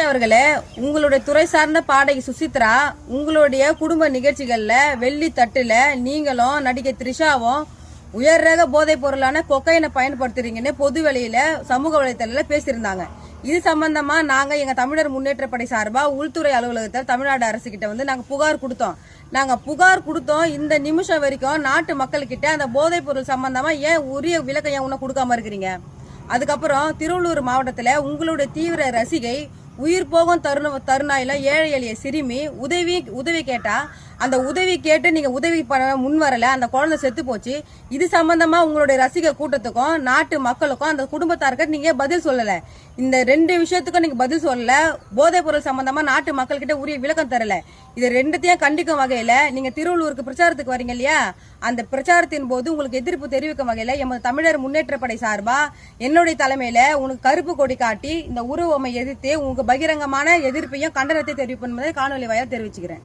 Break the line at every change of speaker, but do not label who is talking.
அவர்களே, உங்களுடைய துறை சார்ந்த பாடகி சுசித்ரா உங்களுடைய குடும்ப நிகழ்ச்சிகள்ல வெள்ளி தட்டுல நீங்களும் நடிகை த்ரிஷாவும் உயர் ரக போதைப் பொருளான கொக்கைனை பயன்படுத்துறீங்கன்னு பொது வெளியில சமூக வலைதளத்துல பேசியிருந்தாங்க. இது சம்பந்தமா நாங்க எங்க தமிழர் முன்னேற்ற படை சார்பா உள்துறை அலுவலகத்தில் தமிழ்நாடு அரசு கிட்ட நாங்க புகார் கொடுத்தோம். இந்த நிமிஷம் வரைக்கும் நாட்டு மக்கள் கிட்ட அந்த போதைப் பொருள் சம்பந்தமா ஏன் உரிய விளக்கம் ஏன் கொடுக்காம இருக்கிறீங்க? அதுக்கப்புறம் திருவள்ளூர் மாவட்டத்துல உங்களுடைய தீவிர ரசிகை உயிர் போகும் தருணாயில ஏழை எளிய சிறுமி உதவி கேட்டா அந்த உதவி கேட்டு நீங்க உதவி பண்ண முன் வரல, அந்த குழந்தை செத்து போச்சு. இது சம்பந்தமா உங்களுடைய ரசிகர் கூட்டத்துக்கும் நாட்டு மக்களுக்கும் அந்த குடும்பத்தாருக்கு நீங்க பதில் சொல்லல. இந்த ரெண்டு விஷயத்துக்கும் நீங்க பதில் சொல்லல. போதைப் பொருள் சம்பந்தமா நாட்டு மக்கள் கிட்ட உரிய விளக்கம் தரல. இது ரெண்டுத்தையும் கண்டிக்கும் வகையில நீங்க திருவள்ளூருக்கு பிரச்சாரத்துக்கு வரீங்க இல்லையா, அந்த பிரச்சாரத்தின் போது உங்களுக்கு எதிர்ப்பு தெரிவிக்கும் வகையில எமது தமிழர் முன்னேற்ற படை சார்பா என்னுடைய தலைமையில உனக்கு கருப்பு கொடி காட்டி இந்த உருவமை எதிர்த்து உங்களுக்கு பகிரங்கமான எதிர்ப்பையும் கண்டனத்தை தெரிவிப்பது காணொலி வாயிலாக தெரிவிச்சுக்கிறேன்.